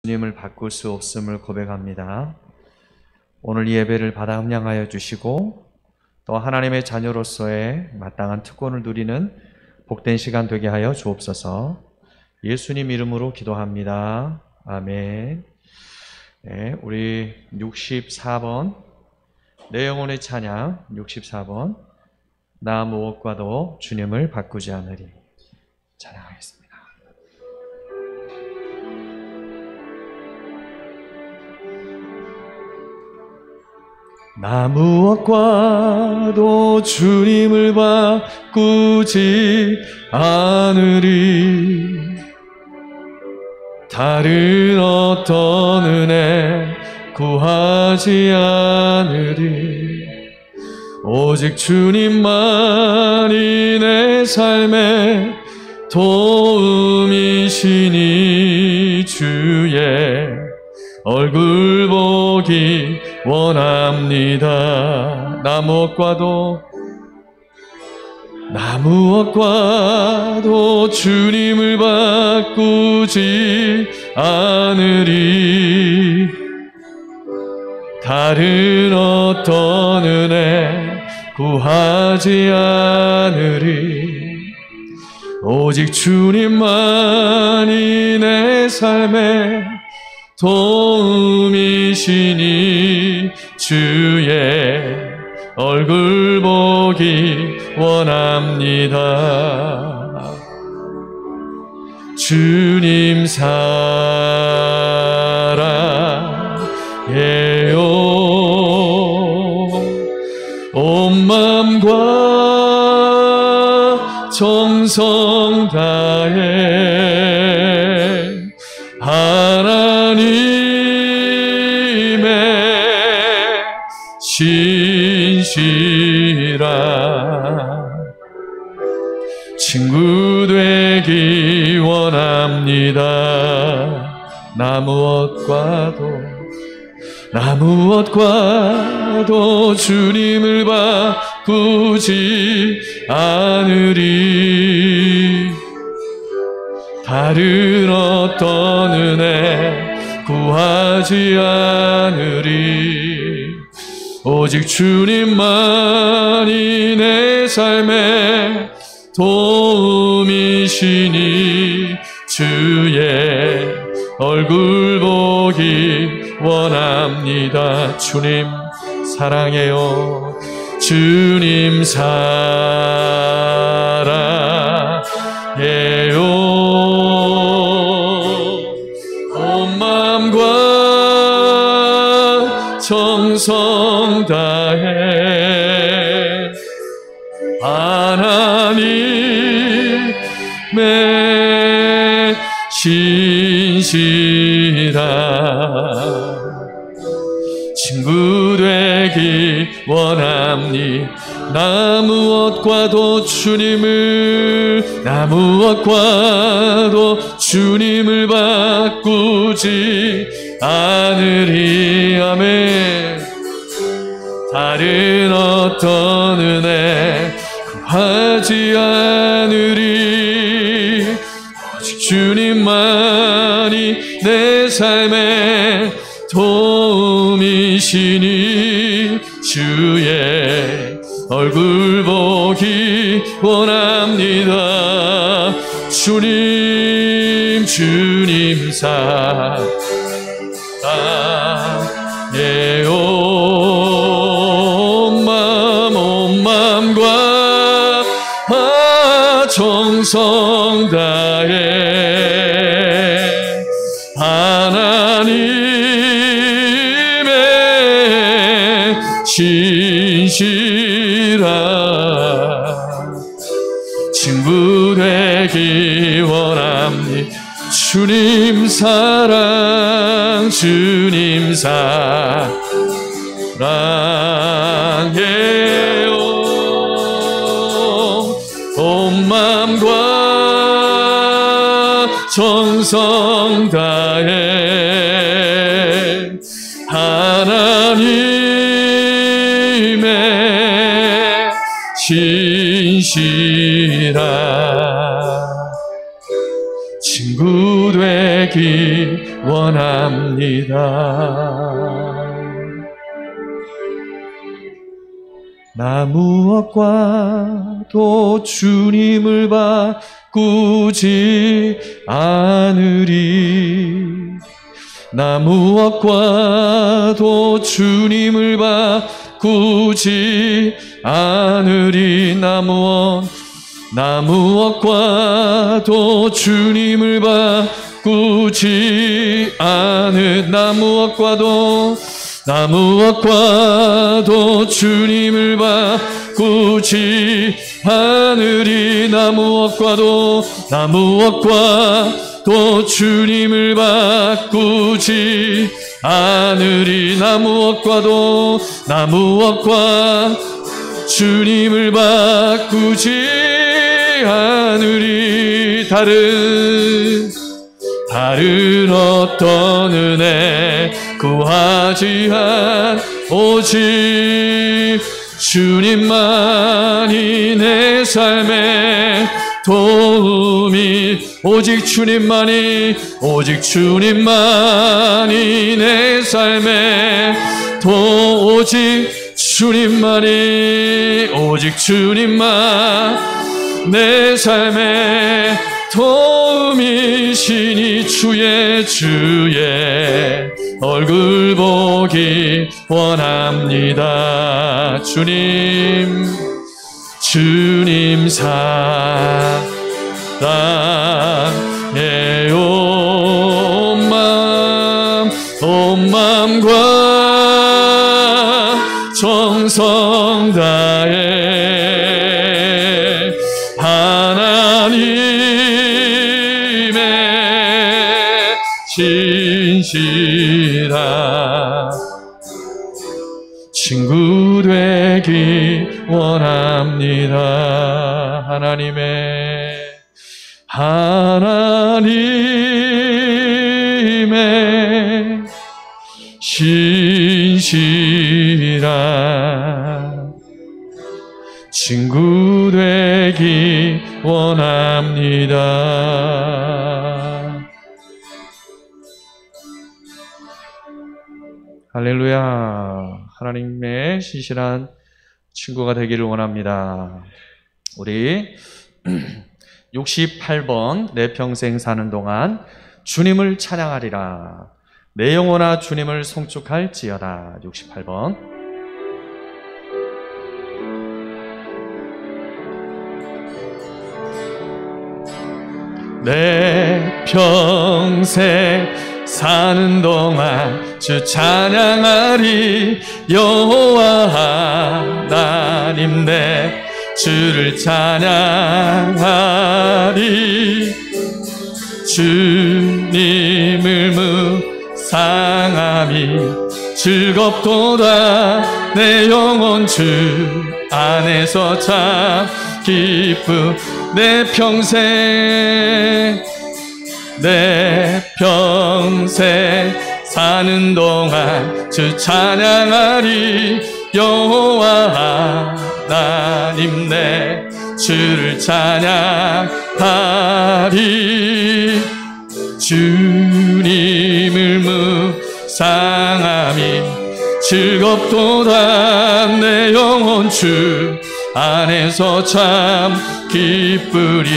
주님을 바꿀 수 없음을 고백합니다. 오늘 이 예배를 받아 함양하여 주시고 또 하나님의 자녀로서의 마땅한 특권을 누리는 복된 시간 되게 하여 주옵소서. 예수님 이름으로 기도합니다. 아멘. 네, 우리 64번 내 영혼의 찬양 64번 나 무엇과도 주님을 바꾸지 않으리 찬양하겠습니다. 나 무엇과도 주님을 바꾸지 않으리. 다른 어떤 은혜 구하지 않으리. 오직 주님만이 내 삶의 도움이시니 주의 얼굴 보기 원합니다. 나 무엇과도 주님을 바꾸지 않으리. 다른 어떤 은혜 구하지 않으리. 오직 주님만이 내 삶의 도움이시니 주의 얼굴 보기 원합니다. 주님 사랑해요. 온 마음과 정성 다해 하나님의 신실한 친구 되기 원합니다. 나 무엇과도 주님을 바꾸지 않으리. 다른 어떤 은혜 구하지 않으리. 오직 주님만이 내 삶의 도움이시니 주의 얼굴 보기 원합니다. 주님 사랑해요. 주님 사랑해요. 온 마음과 정성 다해 하나님의 신실한 친구 되기 원합니. 나 무엇과도 주님을 바꾸지 않으리. 아멘. 다른 어떤 은혜 구하지 않으리. 오직 주님만이 내 삶의 도움이시니 주의 얼굴 보기 원합니다. 주님 사랑해요. 온 마음과 정성 다해 하나님의 신실한 친구 되기 원합니. 주님 사랑해요. 온 마음과 정성 다해 하나님의 신실한 친구 되기 원합니다. 원합니다. 나 무엇과도 주님을 바꾸지 않으리. 나 무엇과도 주님을 바꾸지 않으리. 나 무엇과도 주님을 바꾸지 않으리. 나 무엇과도 주님을 바꾸지 않으리. 나 무엇과도 주님을 바꾸지 않으리. 나 무엇과도 주님을 바꾸지 않으리. 다른 어떤 은혜 구하지 않 오직 주님만이 내 삶의 도움이. 오직 주님만이 내 삶의 오직 주님만 내 삶의 도움이시니 주의 얼굴 보기 원합니다. 주님 사랑해 온 마음과 정성 다해 하나님의 신실한 친구 되기 원합니다. 하나님의 신실한 친구 되기 원합니다. 할렐루야. 하나님의 신실한 친구가 되기를 원합니다. 우리 68번 내 평생 사는 동안 주님을 찬양하리라. 내 영혼아 주님을 송축할지어다. 68번. 내 평생 사는 동안 주 찬양하리. 여호와 하나님 내 주를 찬양하리. 주님을 묵상함이 즐겁도다. 내 영혼 주 안에서 참 기쁨. 내 평생 사는 동안 주 찬양하리. 여호와 하나님 내 주를 찬양하리. 주님을 묵상함이 즐겁도다. 내 영혼 주 안에서 참 기쁘리.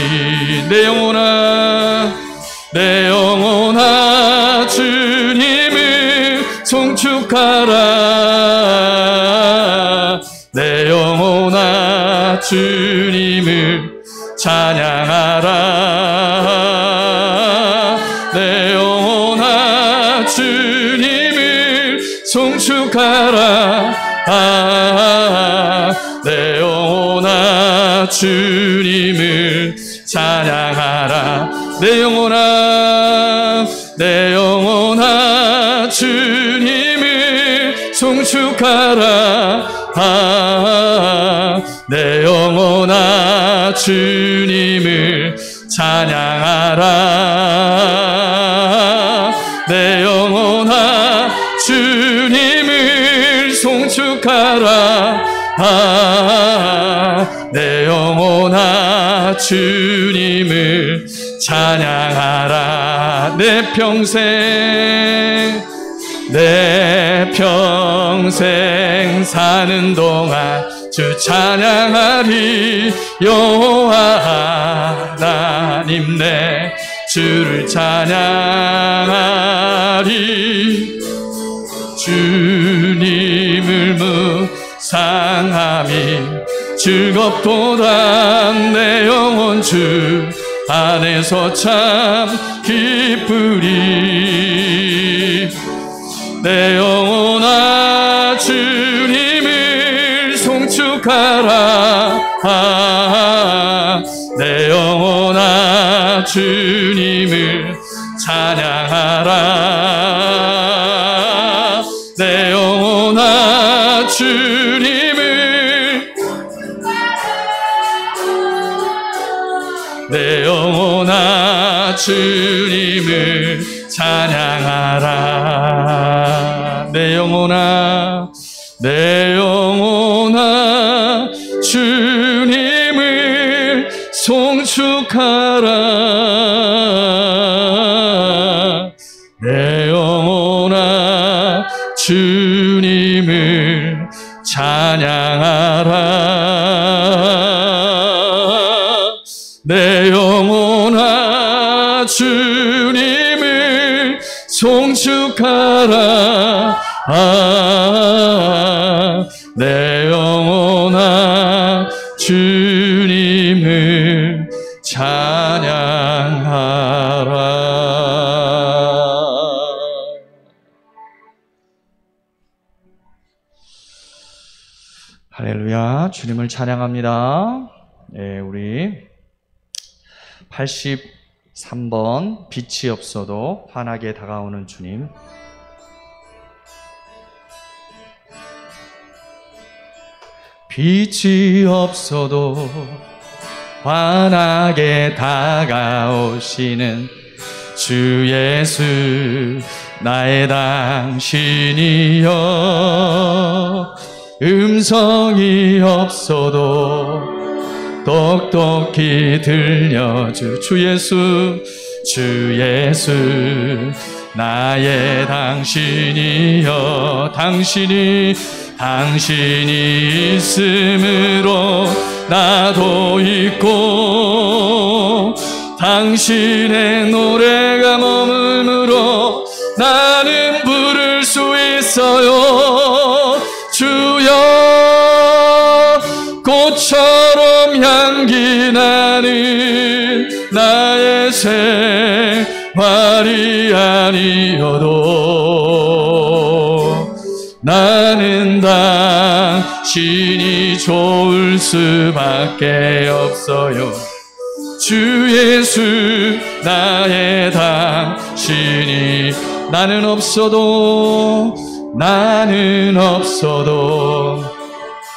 내 영혼아 주님을 송축하라. 내 영혼아 주님을 찬양하라. 내 영혼아 주님을 송축하라. 내 영혼아 주님을 찬양하라. 내 영혼아 주님을 송축하라. 내 영혼아 주님을 찬양하라. 내 영혼아 주님을 송축하라. 내 영혼아 주님을 찬양하라. 내 평생 사는 동안 주 찬양하리. 여호와 하나님 내 주를 찬양하리. 주님을 묵상함이 즐겁도다. 내 영혼 주 안에서 참 기쁘리. 내 영혼아 주님을 송축하라. 내 영혼아 주님을 찬양하라. 내 영혼아 주님을, 내 영혼아 주님을 찬양하라. 내 영혼아, 내 영혼아 주님을 송축하라. 내 영혼아 주님을 찬양하라. 내 영혼아 주님을 송축하라. 내 영혼아 주님을 찬양하라. 할렐루야, 주님을 찬양합니다. 네, 우리 83번 빛이 없어도 환하게 다가오는 주님. 빛이 없어도 환하게 다가오시는 주 예수, 나의 당신이여. 음성이 없어도 똑똑히 들려주 주 예수, 주 예수, 나의 당신이여. 당신이 있음으로 나도 있고, 당신의 노래가 머물므로 나는 부를 수 있어요. 주여, 꽃처럼 향기 나는 나의 생활이 아니어도 나는 당신이 좋을 수밖에 없어요. 주 예수, 나의 당신이. 나는 없어도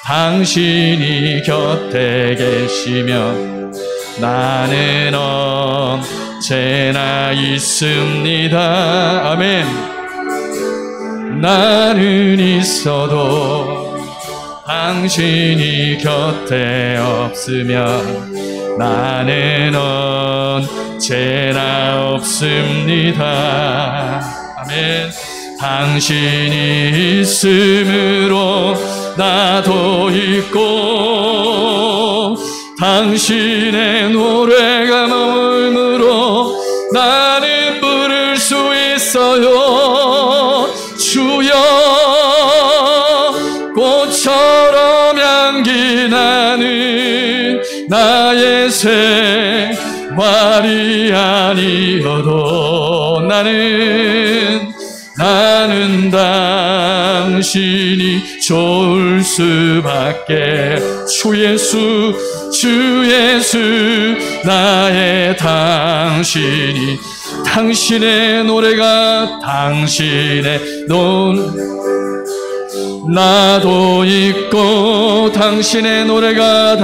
당신이 곁에 계시면 나는 언제나 있습니다. 아멘. 나는 있어도 당신이 곁에 없으면 나는 언제나 없습니다. 아멘. 당신이 있음으로 나도 있고, 당신의 노래가 머물므로 나는 부를 수 있어요. 주여, 꽃처럼 향기 나는 나의 생활이 아니어도 나는 당신이 좋을 수밖에. 주 예수, 나의 당신이. 당신의 노래가 나도 있고, 당신의 노래가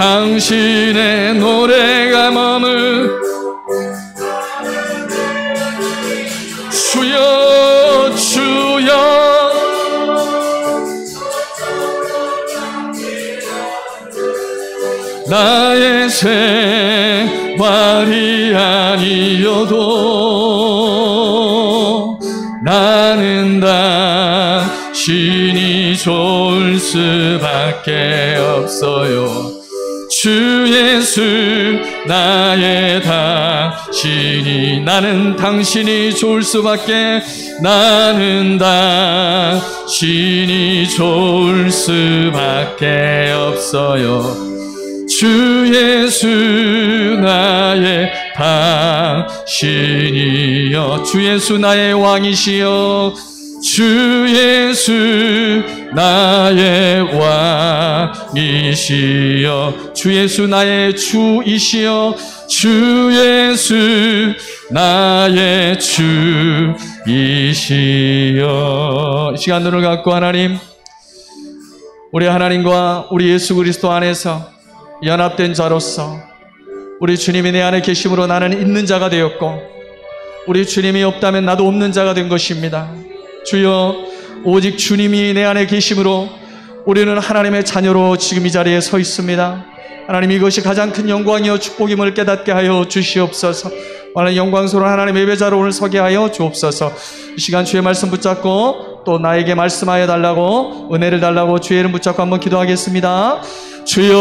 머물. 주여, 나의 생활이 아니어도 나는 당신이 좋을 수밖에 없어요. 주 예수 나의 당신이, 나는 당신이 좋을 수밖에, 나는 당신이 좋을 수밖에 없어요. 주 예수 나의 당신이여, 주 예수 나의 왕이시여, 주 예수 나의 왕이시여, 주 예수 나의 주이시여, 주 예수 나의 주이시여. 이 시간 눈을 감고 하나님, 우리 하나님과 우리 예수 그리스도 안에서 연합된 자로서 우리 주님이 내 안에 계심으로 나는 있는 자가 되었고, 우리 주님이 없다면 나도 없는 자가 된 것입니다. 주여, 오직 주님이 내 안에 계심으로 우리는 하나님의 자녀로 지금 이 자리에 서 있습니다. 하나님, 이것이 가장 큰 영광이요 축복임을 깨닫게 하여 주시옵소서. 오늘 영광스러운 하나님의 예배자로 오늘 서게 하여 주옵소서. 이 시간 주의 말씀 붙잡고 또 나에게 말씀하여 달라고, 은혜를 달라고 주의 이름 붙잡고 한번 기도하겠습니다. 주여,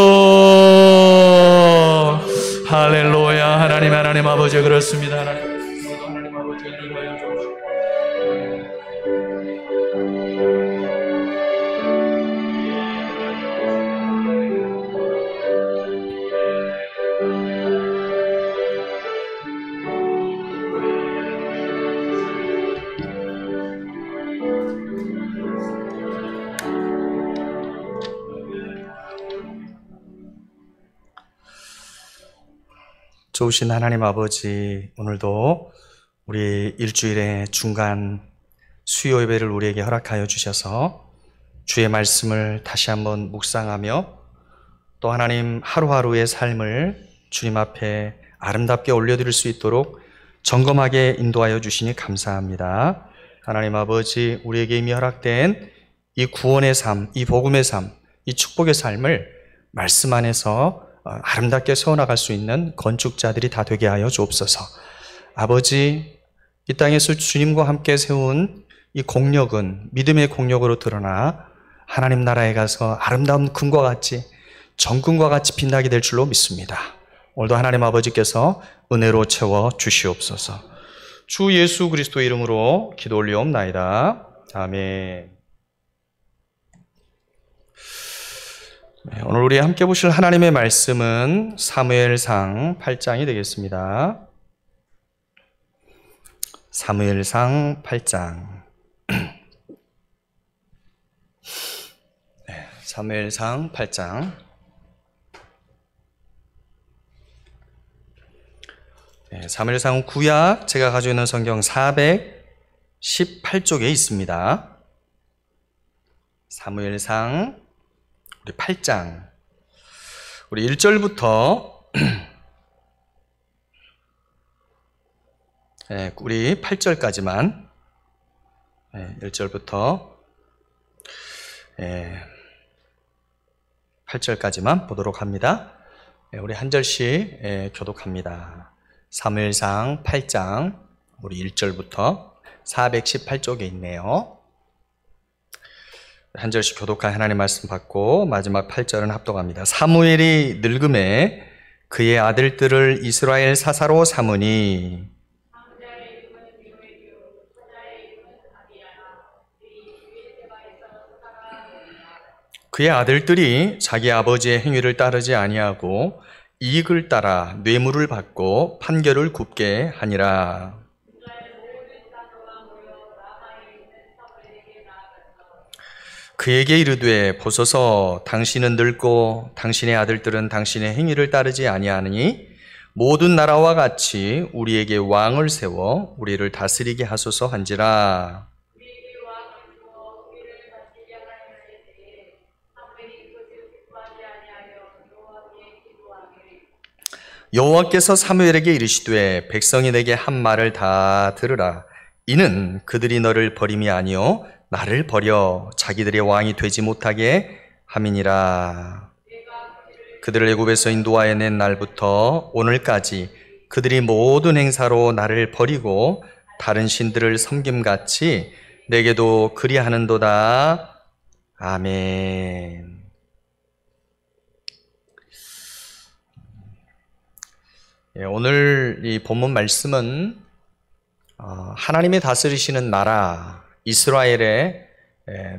할렐루야. 하나님 아버지, 그렇습니다. 하나님 아버지, 인도하여 주옵소서. 좋으신 하나님 아버지, 오늘도 우리 일주일의 중간 수요 예배를 우리에게 허락하여 주셔서 주의 말씀을 다시 한번 묵상하며 또 하나님 하루하루의 삶을 주님 앞에 아름답게 올려드릴 수 있도록 점검하게 인도하여 주시니 감사합니다. 하나님 아버지, 우리에게 이미 허락된 이 구원의 삶, 이 복음의 삶, 이 축복의 삶을 말씀 안에서 아름답게 세워나갈 수 있는 건축자들이 다 되게 하여 주옵소서. 아버지, 이 땅에서 주님과 함께 세운 이 공력은 믿음의 공력으로 드러나 하나님 나라에 가서 아름다운 금과 같이, 정금과 같이 빛나게 될 줄로 믿습니다. 오늘도 하나님 아버지께서 은혜로 채워 주시옵소서. 주 예수 그리스도의 이름으로 기도 올리옵나이다. 아멘. 오늘 우리 함께 보실 하나님의 말씀은 사무엘상 8장이 되겠습니다. 사무엘상 8장. 사무엘상 8장. 사무엘상 구약, 제가 가지고 있는 성경 418쪽에 있습니다. 사무엘상 우리 8장, 우리 1절부터 우리 8절까지만, 1절부터 8절까지만 보도록 합니다. 우리 한 절씩 교독합니다. 사무엘상 8장 우리 1절부터 418쪽에 있네요. 한 절씩 교독한 하나님 말씀 받고 마지막 8절은 합독합니다. 사무엘이 늙음에 그의 아들들을 이스라엘 사사로 삼으니 그의 아들들이 자기 아버지의 행위를 따르지 아니하고 이익을 따라 뇌물을 받고 판결을 굽게 하니라. 그에게 이르되 보소서, 당신은 늙고 당신의 아들들은 당신의 행위를 따르지 아니하니 모든 나라와 같이 우리에게 왕을 세워 우리를 다스리게 하소서 한지라. 여호와께서 사무엘에게 이르시되 백성이 내게 한 말을 다 들으라. 이는 그들이 너를 버림이 아니요 나를 버려 자기들의 왕이 되지 못하게 함이니라. 그들을 애굽에서 인도하여 낸 날부터 오늘까지 그들이 모든 행사로 나를 버리고 다른 신들을 섬김같이 내게도 그리하는도다. 아멘. 오늘 이 본문 말씀은 하나님이 다스리시는 나라 이스라엘의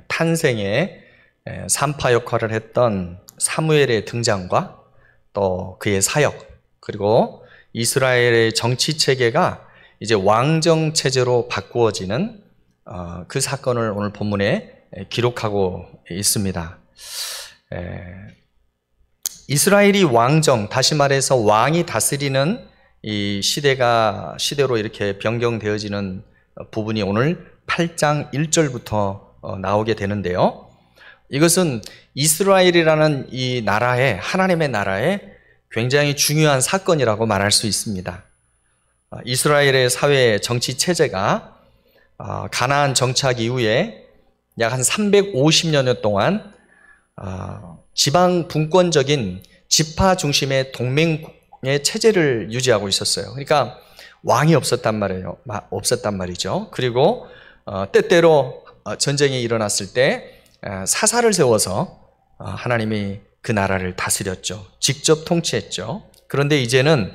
탄생에 산파 역할을 했던 사무엘의 등장과 또 그의 사역, 그리고 이스라엘의 정치 체계가 이제 왕정 체제로 바꾸어지는 그 사건을 오늘 본문에 기록하고 있습니다. 이스라엘이 왕정, 다시 말해서 왕이 다스리는 이 시대로 이렇게 변경되어지는 부분이 오늘 8장 1절부터 나오게 되는데요. 이것은 이스라엘이라는 이 나라에, 하나님의 나라에 굉장히 중요한 사건이라고 말할 수 있습니다. 이스라엘의 사회 정치 체제가 가나안 정착 이후에 약 한 350여 동안 지방 분권적인 지파 중심의 동맹의 체제를 유지하고 있었어요. 그러니까 왕이 없었단 말이죠. 그리고 때때로 전쟁이 일어났을 때 사사를 세워서 하나님이 그 나라를 다스렸죠. 직접 통치했죠. 그런데 이제는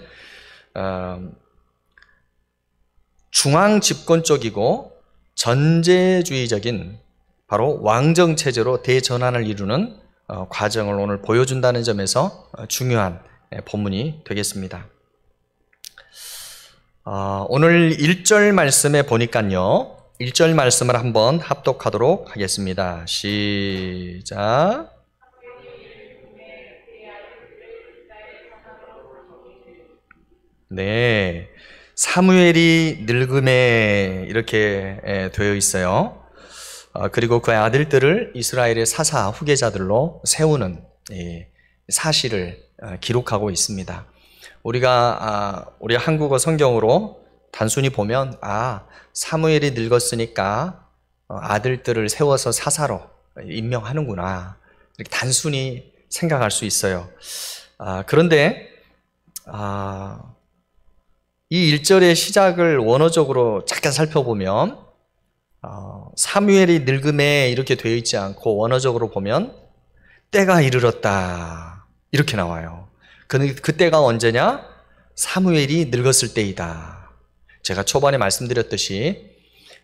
중앙 집권적이고 전제주의적인 바로 왕정 체제로 대전환을 이루는 과정을 오늘 보여준다는 점에서 중요한 본문이 되겠습니다. 오늘 1절 말씀에 보니까요, 1절 말씀을 한번 합독하도록 하겠습니다. 시작. 네, 사무엘이 늙음에 이렇게 되어 있어요. 그리고 그의 아들들을 이스라엘의 사사 후계자들로 세우는 사실을 기록하고 있습니다. 우리가 한국어 성경으로 단순히 보면 사무엘이 늙었으니까 아들들을 세워서 사사로 임명하는구나, 이렇게 단순히 생각할 수 있어요. 그런데 이 1절의 시작을 원어적으로 잠깐 살펴보면 사무엘이 늙음에 이렇게 되어 있지 않고 원어적으로 보면 때가 이르렀다 이렇게 나와요. 그 때가 언제냐? 사무엘이 늙었을 때이다. 제가 초반에 말씀드렸듯이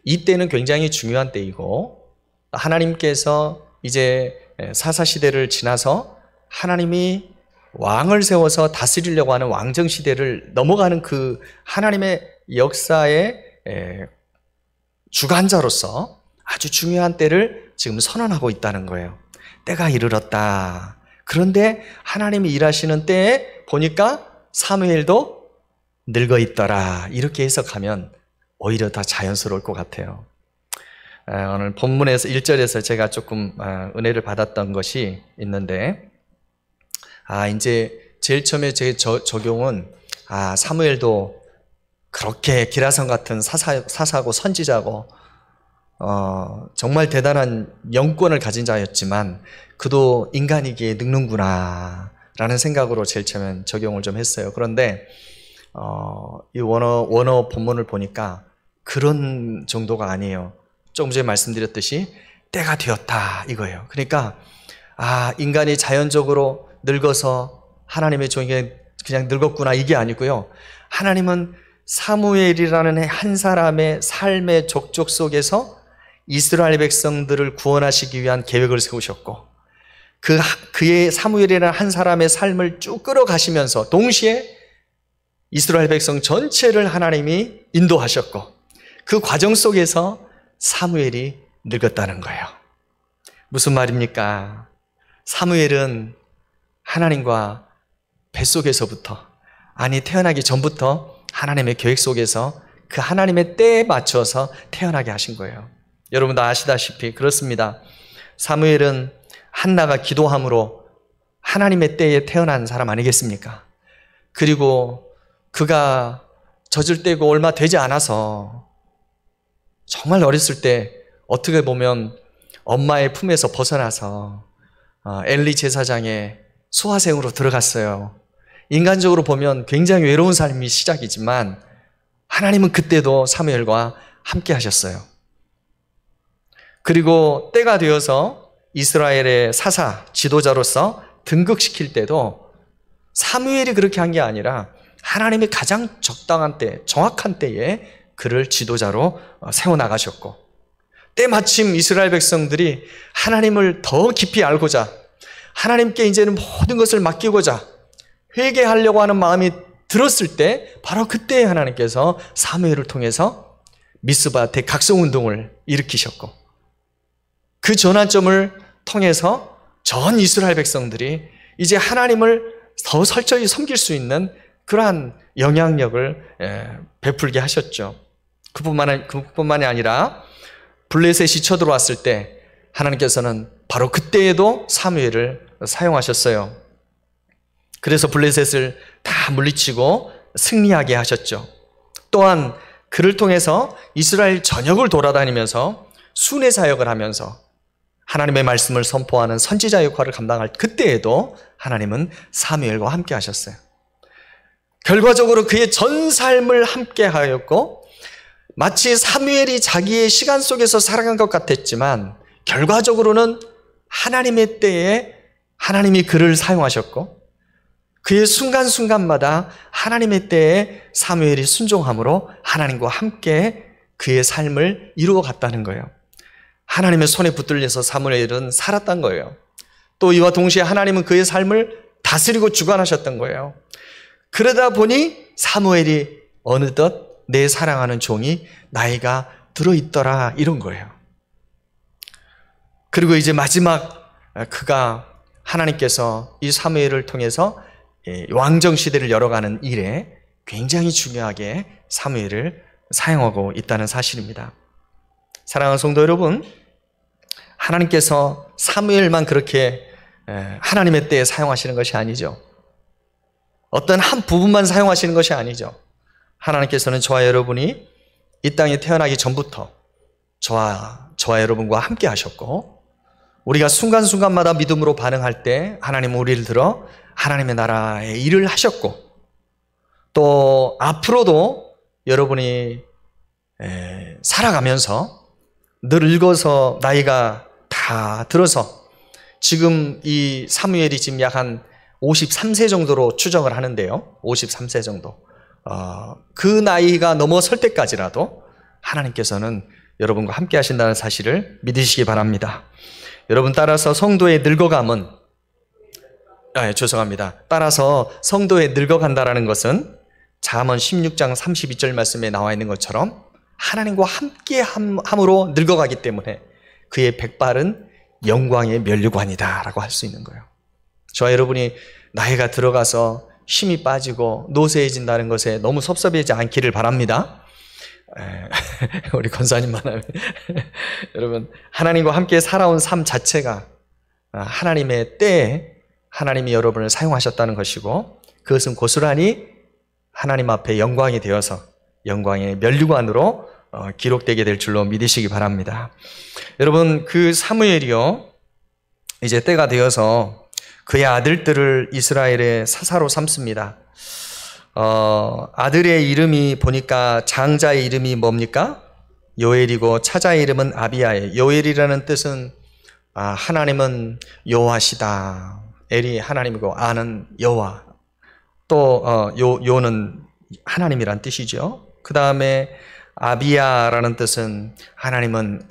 이 때는 굉장히 중요한 때이고, 하나님께서 이제 사사시대를 지나서 하나님이 왕을 세워서 다스리려고 하는 왕정시대를 넘어가는 그 하나님의 역사의 주관자로서 아주 중요한 때를 지금 선언하고 있다는 거예요. 때가 이르렀다. 그런데 하나님이 일하시는 때에 보니까 사무엘도 늙어 있더라. 이렇게 해석하면 오히려 더 자연스러울 것 같아요. 오늘 본문에서 1절에서 제가 조금 은혜를 받았던 것이 있는데, 이제 제일 처음에 제 적용은 사무엘도 그렇게 기라성 같은 사사고 선지자고 정말 대단한 영권을 가진 자였지만 그도 인간이기에 늙는구나 라는 생각으로 제일 처음엔 적용을 좀 했어요. 그런데 이 원어 본문을 보니까 그런 정도가 아니에요. 조금 전에 말씀드렸듯이 때가 되었다 이거예요. 그러니까 인간이 자연적으로 늙어서 하나님의 종이 그냥 늙었구나 이게 아니고요. 하나님은 사무엘이라는 한 사람의 삶의 족적 속에서 이스라엘 백성들을 구원하시기 위한 계획을 세우셨고, 그의 사무엘이라는 한 사람의 삶을 쭉 끌어가시면서 동시에 이스라엘 백성 전체를 하나님이 인도하셨고, 그 과정 속에서 사무엘이 늙었다는 거예요. 무슨 말입니까? 사무엘은 하나님과 뱃속에서부터, 태어나기 전부터 하나님의 계획 속에서 그 하나님의 때에 맞춰서 태어나게 하신 거예요. 여러분 다 아시다시피 그렇습니다. 사무엘은 한나가 기도함으로 하나님의 때에 태어난 사람 아니겠습니까? 그리고 그가 젖을 떼고 얼마 되지 않아서 정말 어렸을 때 어떻게 보면 엄마의 품에서 벗어나서 엘리 제사장의 수화생으로 들어갔어요. 인간적으로 보면 굉장히 외로운 삶이 시작이지만 하나님은 그때도 사무엘과 함께 하셨어요. 그리고 때가 되어서 이스라엘의 사사, 지도자로서 등극시킬 때도 사무엘이 그렇게 한 게 아니라 하나님이 가장 적당한 때, 정확한 때에 그를 지도자로 세워나가셨고, 때마침 이스라엘 백성들이 하나님을 더 깊이 알고자, 하나님께 이제는 모든 것을 맡기고자 회개하려고 하는 마음이 들었을 때, 바로 그때 하나님께서 사무엘을 통해서 미스바 대각성운동을 일으키셨고, 그 전환점을 통해서 전 이스라엘 백성들이 이제 하나님을 더 철저히 섬길 수 있는 그러한 영향력을 베풀게 하셨죠. 그뿐만이 아니라 블레셋이 쳐들어왔을 때 하나님께서는 바로 그때에도 사무엘을 사용하셨어요. 그래서 블레셋을 다 물리치고 승리하게 하셨죠. 또한 그를 통해서 이스라엘 전역을 돌아다니면서 순회 사역을 하면서 하나님의 말씀을 선포하는 선지자 역할을 감당할 그때에도 하나님은 사무엘과 함께 하셨어요. 결과적으로 그의 전 삶을 함께 하였고, 마치 사무엘이 자기의 시간 속에서 살아간 것 같았지만 결과적으로는 하나님의 때에 하나님이 그를 사용하셨고, 그의 순간순간마다 하나님의 때에 사무엘이 순종함으로 하나님과 함께 그의 삶을 이루어갔다는 거예요. 하나님의 손에 붙들려서 사무엘은 살았던 거예요. 또 이와 동시에 하나님은 그의 삶을 다스리고 주관하셨던 거예요. 그러다 보니 사무엘이 어느덧 내 사랑하는 종이 나이가 들어있더라, 이런 거예요. 그리고 이제 마지막 그가 하나님께서 이 사무엘을 통해서 왕정 시대를 열어가는 일에 굉장히 중요하게 사무엘을 사용하고 있다는 사실입니다. 사랑하는 성도 여러분, 하나님께서 사무엘만 그렇게 하나님의 때에 사용하시는 것이 아니죠. 어떤 한 부분만 사용하시는 것이 아니죠. 하나님께서는 저와 여러분이 이 땅에 태어나기 전부터 저와 여러분과 함께 하셨고, 우리가 순간순간마다 믿음으로 반응할 때 하나님은 우리를 들어 하나님의 나라의 일을 하셨고, 또 앞으로도 여러분이 살아가면서 늙어서 나이가 다 들어서, 지금 이 사무엘이 지금 약 한 53세 정도로 추정을 하는데요. 53세 정도. 그 나이가 넘어설 때까지라도 하나님께서는 여러분과 함께 하신다는 사실을 믿으시기 바랍니다. 여러분, 따라서 성도의 늙어감은, 따라서 성도의 늙어간다라는 것은 잠언 16장 32절 말씀에 나와 있는 것처럼 하나님과 함께 함으로 늙어가기 때문에 그의 백발은 영광의 면류관이다 라고 할 수 있는 거예요. 저와 여러분이 나이가 들어가서 힘이 빠지고 노쇠해진다는 것에 너무 섭섭해하지 않기를 바랍니다. 우리 권사님만 하면 여러분, 하나님과 함께 살아온 삶 자체가 하나님의 때에 하나님이 여러분을 사용하셨다는 것이고, 그것은 고스란히 하나님 앞에 영광이 되어서 영광의 면류관으로 기록되게 될 줄로 믿으시기 바랍니다. 여러분, 그 사무엘이요, 이제 때가 되어서 그의 아들들을 이스라엘의 사사로 삼습니다. 아들의 이름이 보니까 장자의 이름이 뭡니까? 요엘이고 차자의 이름은 아비야예요. 요엘이라는 뜻은 하나님은 여호와시다. 엘이 하나님이고 아는 여호와. 또 요는 하나님이란 뜻이죠. 그 다음에 아비야라는 뜻은 하나님은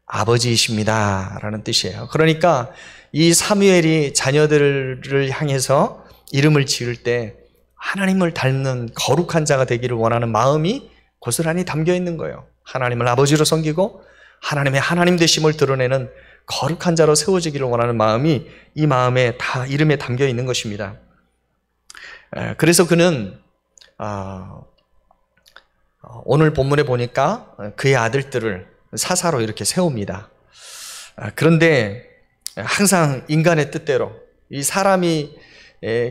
아버지이십니다 라는 뜻이에요. 그러니까 이 사무엘이 자녀들을 향해서 이름을 지을 때 하나님을 닮는 거룩한 자가 되기를 원하는 마음이 고스란히 담겨 있는 거예요. 하나님을 아버지로 섬기고 하나님의 하나님 되심을 드러내는 거룩한 자로 세워지기를 원하는 마음이 이 마음에 다 이름에 담겨 있는 것입니다. 그래서 그는 오늘 본문에 보니까 그의 아들들을 사사로 이렇게 세웁니다. 그런데 항상 인간의 뜻대로, 이 사람이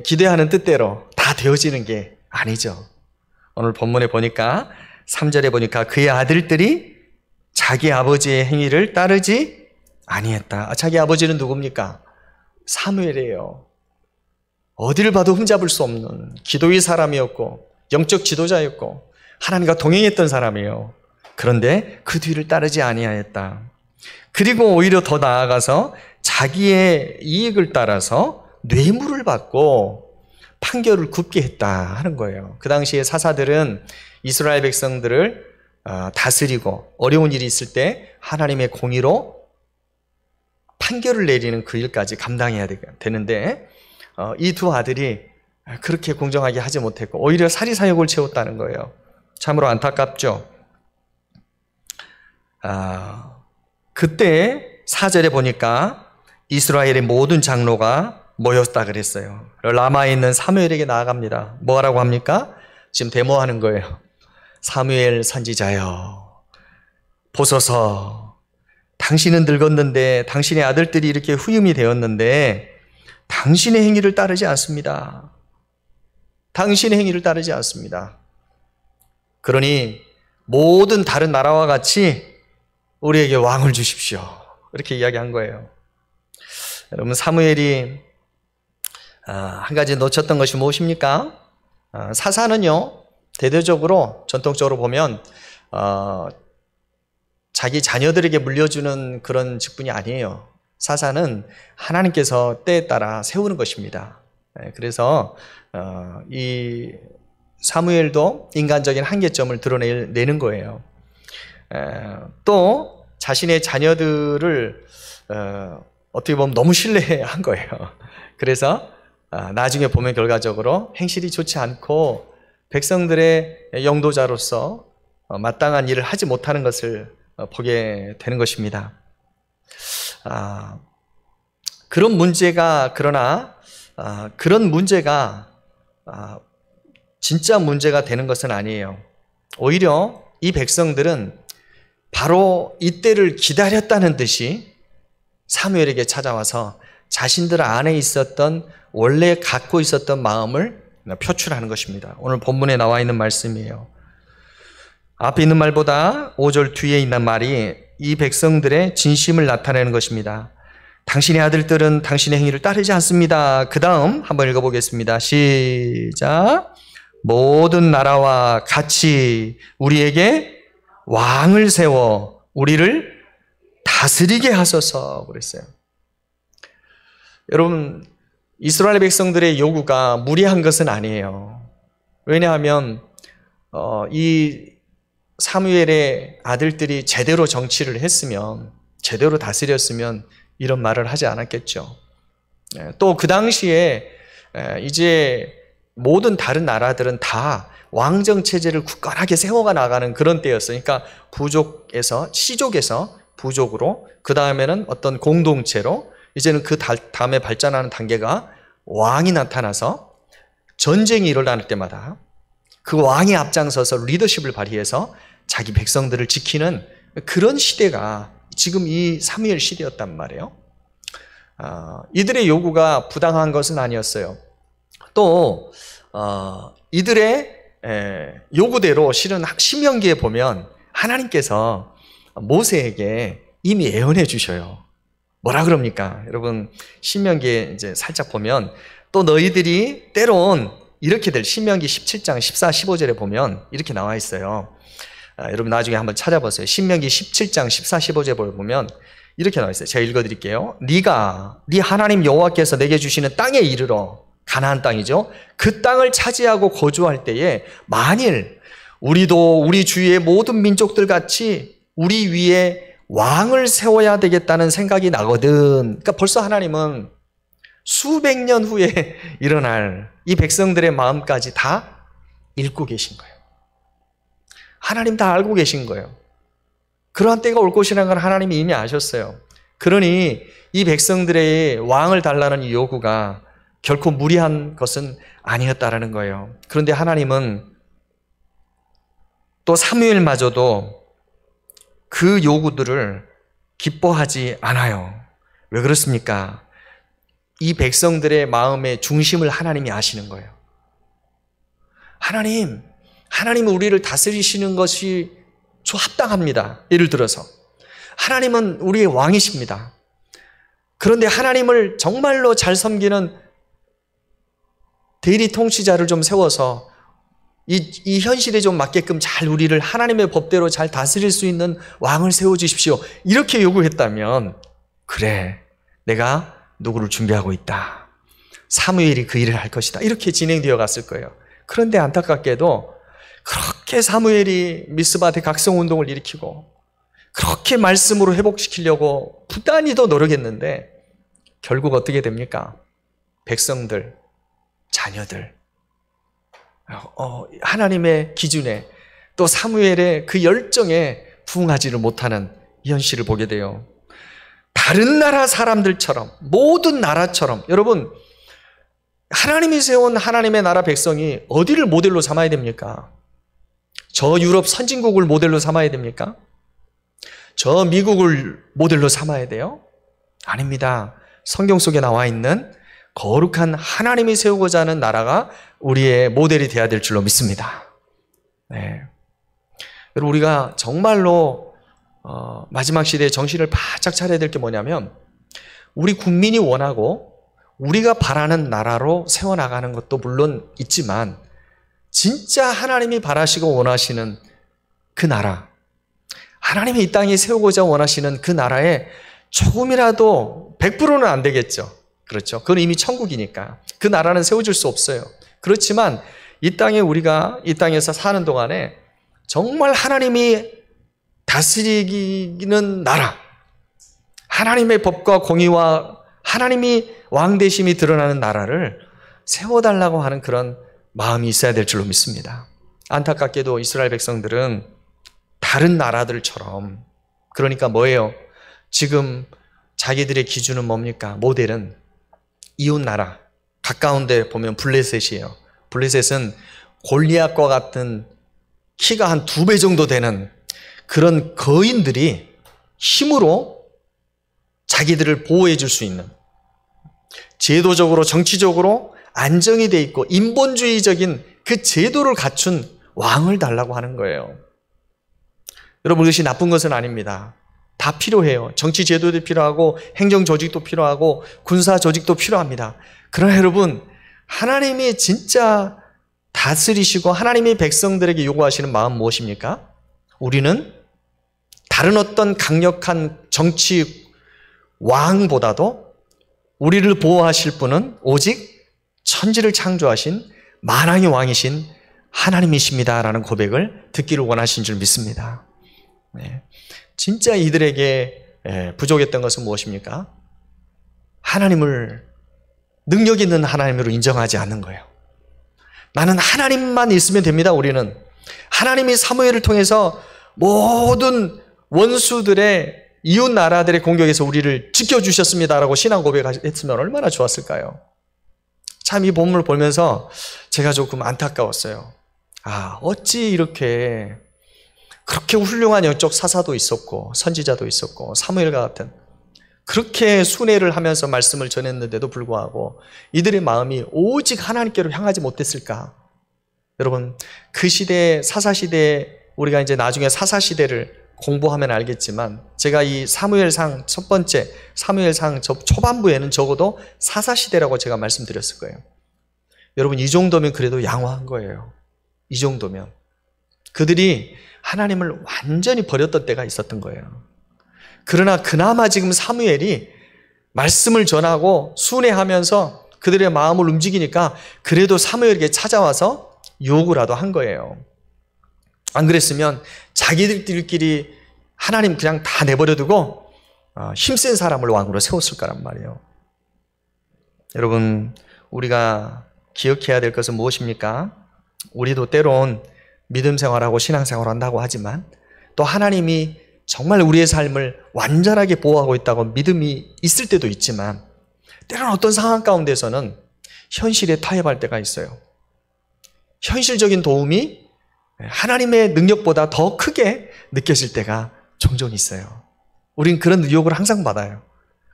기대하는 뜻대로 다 되어지는 게 아니죠. 오늘 본문에 보니까 3절에 보니까 그의 아들들이 자기 아버지의 행위를 따르지 아니했다. 자기 아버지는 누굽니까? 사무엘이에요. 어디를 봐도 흠잡을 수 없는 기도의 사람이었고 영적 지도자였고 하나님과 동행했던 사람이에요. 그런데 그 뒤를 따르지 아니하였다. 그리고 오히려 더 나아가서 자기의 이익을 따라서 뇌물을 받고 판결을 굽게 했다 하는 거예요. 그 당시에 사사들은 이스라엘 백성들을 다스리고 어려운 일이 있을 때 하나님의 공의로 판결을 내리는 그 일까지 감당해야 되는데 이 두 아들이 그렇게 공정하게 하지 못했고 오히려 사리사욕을 채웠다는 거예요. 참으로 안타깝죠. 그때 4절에 보니까 이스라엘의 모든 장로가 모였다 그랬어요. 라마에 있는 사무엘에게 나아갑니다. 뭐라고 합니까? 지금 데모하는 거예요. 사무엘 선지자여, 보소서, 당신은 늙었는데 당신의 아들들이 이렇게 후임이 되었는데 당신의 행위를 따르지 않습니다. 당신의 행위를 따르지 않습니다. 그러니 모든 다른 나라와 같이 우리에게 왕을 주십시오. 이렇게 이야기한 거예요. 여러분, 사무엘이 한 가지 놓쳤던 것이 무엇입니까? 사사는요, 대대적으로 전통적으로 보면 자기 자녀들에게 물려주는 그런 직분이 아니에요. 사사는 하나님께서 때에 따라 세우는 것입니다. 그래서 이 사무엘도 인간적인 한계점을 드러내는 거예요. 또 자신의 자녀들을 어떻게 보면 너무 신뢰한 거예요. 그래서 나중에 보면 결과적으로 행실이 좋지 않고 백성들의 영도자로서 마땅한 일을 하지 못하는 것을 보게 되는 것입니다. 그런 문제가 진짜 문제가 되는 것은 아니에요. 오히려 이 백성들은 바로 이때를 기다렸다는 듯이 사무엘에게 찾아와서 자신들 안에 있었던 원래 갖고 있었던 마음을 표출하는 것입니다. 오늘 본문에 나와 있는 말씀이에요. 앞에 있는 말보다 5절 뒤에 있는 말이 이 백성들의 진심을 나타내는 것입니다. 당신의 아들들은 당신의 행위를 따르지 않습니다. 그 다음 한번 읽어보겠습니다. 시작. 모든 나라와 같이 우리에게 왕을 세워 우리를 다스리게 하소서 그랬어요. 여러분, 이스라엘 백성들의 요구가 무리한 것은 아니에요. 왜냐하면 이 사무엘의 아들들이 제대로 정치를 했으면, 제대로 다스렸으면 이런 말을 하지 않았겠죠. 또 그 당시에 이제 모든 다른 나라들은 다 왕정 체제를 굳건하게 세워가 나가는 그런 때였어요. 그러니까 시족에서 부족으로, 그 다음에는 어떤 공동체로, 이제는 그 다음에 발전하는 단계가 왕이 나타나서 전쟁이 일어날 때마다 그 왕이 앞장서서 리더십을 발휘해서 자기 백성들을 지키는 그런 시대가 지금 이 사무엘 시대였단 말이에요. 이들의 요구가 부당한 것은 아니었어요. 또 이들의 요구대로 실은 신명기에 보면 하나님께서 모세에게 이미 예언해 주셔요. 뭐라 그럽니까? 여러분, 신명기에 이제 살짝 보면 또 너희들이 때론 이렇게 될, 신명기 17장 14, 15절에 보면 이렇게 나와 있어요. 여러분 나중에 한번 찾아보세요. 신명기 17장 14, 15절에 보면 이렇게 나와 있어요. 제가 읽어드릴게요. 네가 네 하나님 여호와께서 내게 주시는 땅에 이르러, 가나안 땅이죠. 그 땅을 차지하고 거주할 때에 만일 우리도 우리 주위의 모든 민족들 같이 우리 위에 왕을 세워야 되겠다는 생각이 나거든. 그러니까 벌써 하나님은 수백 년 후에 일어날 이 백성들의 마음까지 다 읽고 계신 거예요. 하나님 다 알고 계신 거예요. 그러한 때가 올 것이라는 걸 하나님이 이미 아셨어요. 그러니 이 백성들의 왕을 달라는 이 요구가 결코 무리한 것은 아니었다라는 거예요. 그런데 하나님은 또 사무엘마저도 그 요구들을 기뻐하지 않아요. 왜 그렇습니까? 이 백성들의 마음의 중심을 하나님이 아시는 거예요. 하나님은 우리를 다스리시는 것이 합당합니다. 예를 들어서 하나님은 우리의 왕이십니다. 그런데 하나님을 정말로 잘 섬기는 대리 통치자를 좀 세워서 이 현실에 좀 맞게끔 잘 우리를 하나님의 법대로 잘 다스릴 수 있는 왕을 세워주십시오. 이렇게 요구했다면, 그래, 내가 누구를 준비하고 있다. 사무엘이 그 일을 할 것이다. 이렇게 진행되어 갔을 거예요. 그런데 안타깝게도 그렇게 사무엘이 미스바의 각성운동을 일으키고 그렇게 말씀으로 회복시키려고 부단히 더 노력했는데 결국 어떻게 됩니까? 백성들, 자녀들, 하나님의 기준에 또 사무엘의 그 열정에 부응하지를 못하는 이 현실을 보게 돼요. 다른 나라 사람들처럼, 모든 나라처럼, 여러분, 하나님이 세운 하나님의 나라 백성이 어디를 모델로 삼아야 됩니까? 저 유럽 선진국을 모델로 삼아야 됩니까? 저 미국을 모델로 삼아야 돼요? 아닙니다. 성경 속에 나와 있는 거룩한 하나님이 세우고자 하는 나라가 우리의 모델이 되어야 될 줄로 믿습니다. 네. 여러분, 우리가 정말로 마지막 시대에 정신을 바짝 차려야 될 게 뭐냐면, 우리 국민이 원하고 우리가 바라는 나라로 세워나가는 것도 물론 있지만 진짜 하나님이 바라시고 원하시는 그 나라, 하나님이 이 땅에 세우고자 원하시는 그 나라에 조금이라도 100%는 안 되겠죠. 그렇죠. 그건 이미 천국이니까. 그 나라는 세워줄 수 없어요. 그렇지만 이 땅에 우리가 이 땅에서 사는 동안에 정말 하나님이 다스리는 나라, 하나님의 법과 공의와 하나님이 왕되심이 드러나는 나라를 세워달라고 하는 그런 마음이 있어야 될 줄로 믿습니다. 안타깝게도 이스라엘 백성들은 다른 나라들처럼, 그러니까 뭐예요? 지금 자기들의 기준은 뭡니까? 모델은 이웃 나라, 가까운 데 보면 블레셋이에요. 블레셋은 골리앗과 같은 키가 한 2배 정도 되는 그런 거인들이 힘으로 자기들을 보호해 줄 수 있는, 제도적으로 정치적으로 안정이 돼 있고 인본주의적인 그 제도를 갖춘 왕을 달라고 하는 거예요. 여러분, 그것이 나쁜 것은 아닙니다. 다 필요해요. 정치 제도도 필요하고 행정 조직도 필요하고 군사 조직도 필요합니다. 그러나 여러분, 하나님이 진짜 다스리시고 하나님이 백성들에게 요구하시는 마음 무엇입니까? 우리는 다른 어떤 강력한 정치 왕보다도 우리를 보호하실 분은 오직 천지를 창조하신 만왕의 왕이신 하나님이십니다라는 고백을 듣기를 원하신 줄 믿습니다. 네. 진짜 이들에게 부족했던 것은 무엇입니까? 하나님을, 능력 있는 하나님으로 인정하지 않는 거예요. 나는 하나님만 있으면 됩니다. 우리는 하나님이 사무엘을 통해서 모든 원수들의 이웃 나라들의 공격에서 우리를 지켜주셨습니다라고 신앙 고백했으면 얼마나 좋았을까요? 참 이 본문을 보면서 제가 조금 안타까웠어요. 어찌 그렇게 훌륭한 영적 사사도 있었고 선지자도 있었고 사무엘과 같은 그렇게 순회를 하면서 말씀을 전했는데도 불구하고 이들의 마음이 오직 하나님께로 향하지 못했을까? 여러분, 그 시대에, 사사시대에, 우리가 이제 나중에 사사시대를 공부하면 알겠지만, 제가 이 사무엘상 첫 번째 사무엘상 초반부에는 적어도 사사시대라고 제가 말씀드렸을 거예요. 여러분, 이 정도면 그래도 양호한 거예요. 이 정도면. 그들이 하나님을 완전히 버렸던 때가 있었던 거예요. 그러나 그나마 지금 사무엘이 말씀을 전하고 순회하면서 그들의 마음을 움직이니까 그래도 사무엘에게 찾아와서 요구라도 한 거예요. 안 그랬으면 자기들끼리 하나님 그냥 다 내버려두고 힘센 사람을 왕으로 세웠을 거란 말이에요. 여러분, 우리가 기억해야 될 것은 무엇입니까? 우리도 때론 믿음 생활하고 신앙 생활한다고 하지만 또 하나님이 정말 우리의 삶을 완전하게 보호하고 있다고 믿음이 있을 때도 있지만 때로는 어떤 상황 가운데서는 현실에 타협할 때가 있어요. 현실적인 도움이 하나님의 능력보다 더 크게 느껴질 때가 종종 있어요. 우린 그런 유혹을 항상 받아요.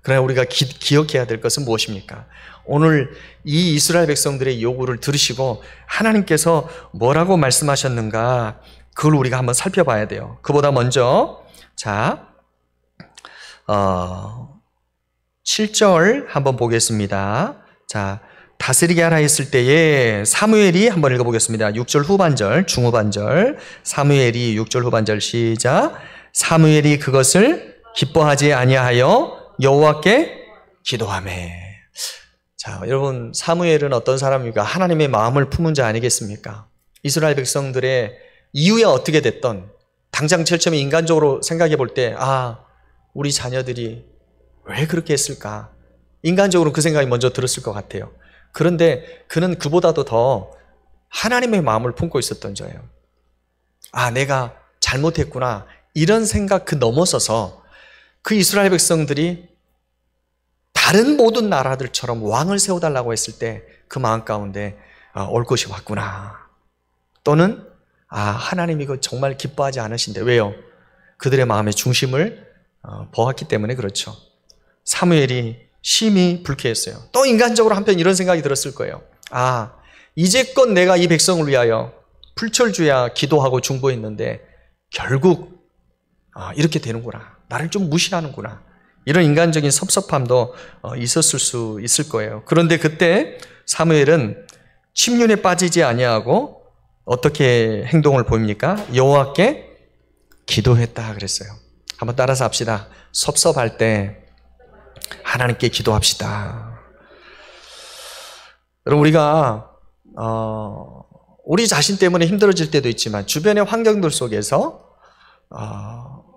그러나 우리가 기억해야 될 것은 무엇입니까? 오늘 이 이스라엘 백성들의 요구를 들으시고 하나님께서 뭐라고 말씀하셨는가, 그걸 우리가 한번 살펴봐야 돼요. 그보다 먼저 7절 한번 보겠습니다. 다스리게 하라 했을 때에 사무엘이 한번 읽어보겠습니다. 6절 후반절, 중후반절. 사무엘이 6절 후반절 시작. 사무엘이 그것을 기뻐하지 아니하여 여호와께 기도하매. 자, 여러분, 사무엘은 어떤 사람입니까? 하나님의 마음을 품은 자 아니겠습니까? 이스라엘 백성들의 이후에 어떻게 됐던, 당장 제일 처음에 인간적으로 생각해 볼 때, 우리 자녀들이 왜 그렇게 했을까? 인간적으로 그 생각이 먼저 들었을 것 같아요. 그런데 그는 그보다도 더 하나님의 마음을 품고 있었던 자예요. 내가 잘못했구나. 이런 생각 그 넘어서서 그 이스라엘 백성들이 다른 모든 나라들처럼 왕을 세워달라고 했을 때 그 마음 가운데 올 것이 왔구나. 또는 하나님이 이거 정말 기뻐하지 않으신데. 왜요? 그들의 마음의 중심을 보았기 때문에 그렇죠. 사무엘이 심히 불쾌했어요. 또 인간적으로 한편 이런 생각이 들었을 거예요. 이제껏 내가 이 백성을 위하여 풀철주야 기도하고 중보했는데 결국 이렇게 되는구나. 나를 좀 무시하는구나. 이런 인간적인 섭섭함도 있었을 수 있을 거예요. 그런데 그때 사무엘은 침륜에 빠지지 아니하고 어떻게 행동을 보입니까? 여호와께 기도했다 그랬어요. 한번 따라서 합시다. 섭섭할 때 하나님께 기도합시다. 여러분, 우리가 우리 자신 때문에 힘들어질 때도 있지만 주변의 환경들 속에서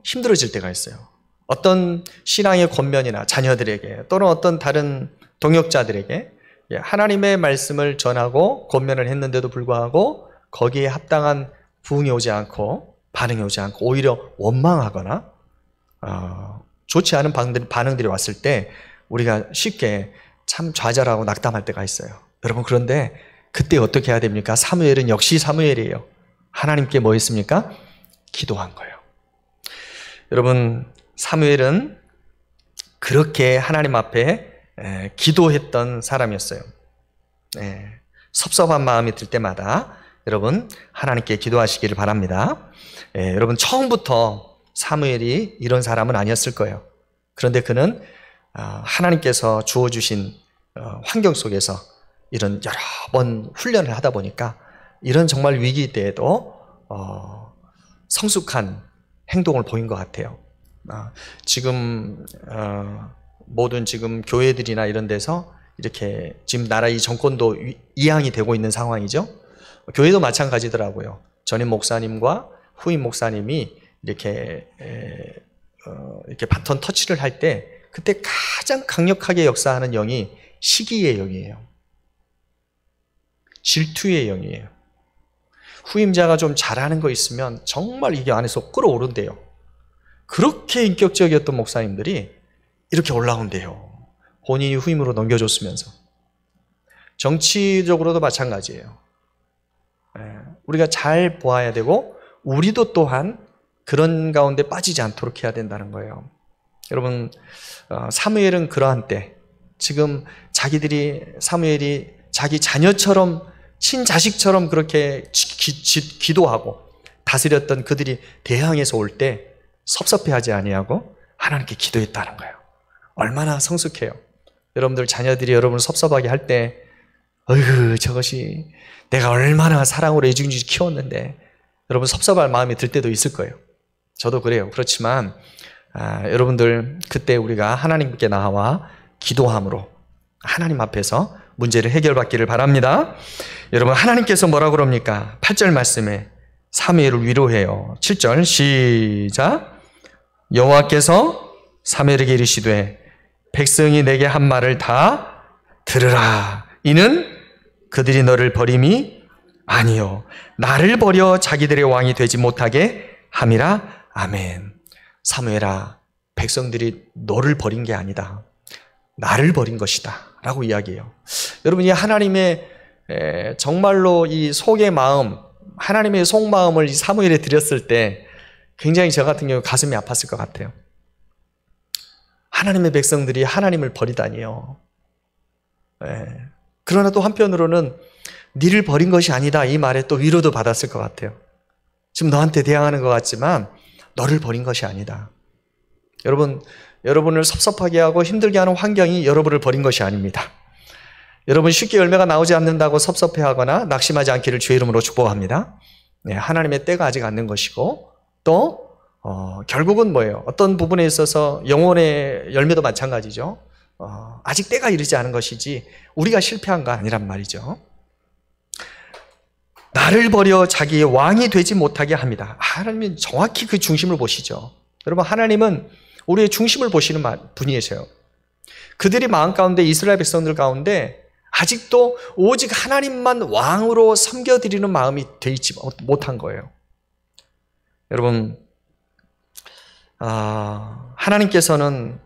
힘들어질 때가 있어요. 어떤 신앙의 권면이나 자녀들에게 또는 어떤 다른 동역자들에게 하나님의 말씀을 전하고 권면을 했는데도 불구하고 거기에 합당한 부응이 오지 않고 반응이 오지 않고 오히려 원망하거나 좋지 않은 반응들이 왔을 때 우리가 쉽게 참 좌절하고 낙담할 때가 있어요. 여러분, 그런데 그때 어떻게 해야 됩니까? 사무엘은 역시 사무엘이에요. 하나님께 뭐 했습니까? 기도한 거예요. 여러분, 사무엘은 그렇게 하나님 앞에 기도했던 사람이었어요. 섭섭한 마음이 들 때마다 여러분 하나님께 기도하시기를 바랍니다. 여러분, 처음부터 사무엘이 이런 사람은 아니었을 거예요. 그런데 그는 하나님께서 주어주신 환경 속에서 이런 여러 번 훈련을 하다 보니까 이런 정말 위기 때에도 성숙한 행동을 보인 것 같아요. 지금 모든 지금 교회들이나 이런 데서 이렇게 지금 나라 이 정권도 이양이 되고 있는 상황이죠. 교회도 마찬가지더라고요. 전임 목사님과 후임 목사님이 이렇게 바톤 터치를 할 때 그때 가장 강력하게 역사하는 영이 시기의 영이에요. 질투의 영이에요. 후임자가 좀 잘하는 거 있으면 정말 이게 안에서 끌어오른대요. 그렇게 인격적이었던 목사님들이 이렇게 올라온대요. 본인이 후임으로 넘겨줬으면서. 정치적으로도 마찬가지예요. 우리가 잘 보아야 되고 우리도 또한 그런 가운데 빠지지 않도록 해야 된다는 거예요. 여러분, 사무엘은 그러한 때 지금 사무엘이 자기 자녀처럼 친자식처럼 그렇게 기도하고 다스렸던 그들이 대항해서 올 때 섭섭해하지 아니하고 하나님께 기도했다는 거예요. 얼마나 성숙해요. 여러분들 자녀들이 여러분을 섭섭하게 할 때 어이구 저것이 내가 얼마나 사랑으로 애지중지 키웠는데 여러분 섭섭할 마음이 들 때도 있을 거예요. 저도 그래요. 그렇지만 여러분들 그때 우리가 하나님께 나와 기도함으로 하나님 앞에서 문제를 해결받기를 바랍니다. 여러분, 하나님께서 뭐라고 그럽니까? 8절 말씀에 사무엘을 위로해요. 7절 시작. 여호와께서 사무엘에게 이르시되 백성이 내게 한 말을 다 들으라. 이는 그들이 너를 버림이 아니요 나를 버려 자기들의 왕이 되지 못하게 함이라. 아멘. 사무엘아, 백성들이 너를 버린 게 아니다. 나를 버린 것이다 라고 이야기해요. 여러분, 이 하나님의 정말로 이 속의 마음, 하나님의 속마음을 이 사무엘에 드렸을 때 굉장히 저 같은 경우 가슴이 아팠을 것 같아요. 하나님의 백성들이 하나님을 버리다니요. 그러나 또 한편으로는 니를 버린 것이 아니다 이 말에 또 위로도 받았을 것 같아요. 지금 너한테 대항하는 것 같지만 너를 버린 것이 아니다. 여러분을 섭섭하게 하고 힘들게 하는 환경이 여러분을 버린 것이 아닙니다. 여러분 쉽게 열매가 나오지 않는다고 섭섭해하거나 낙심하지 않기를 주의 이름으로 축복합니다. 네, 하나님의 때가 아직 안 된 것이고 또 결국은 뭐예요? 어떤 부분에 있어서 영혼의 열매도 마찬가지죠. 아직 때가 이르지 않은 것이지 우리가 실패한 거 아니란 말이죠. 나를 버려 자기의 왕이 되지 못하게 합니다. 하나님은 정확히 그 중심을 보시죠. 여러분 하나님은 우리의 중심을 보시는 분이세요. 그들이 마음 가운데 이스라엘 백성들 가운데 아직도 오직 하나님만 왕으로 섬겨드리는 마음이 되어 있지 못한 거예요. 여러분 하나님께서는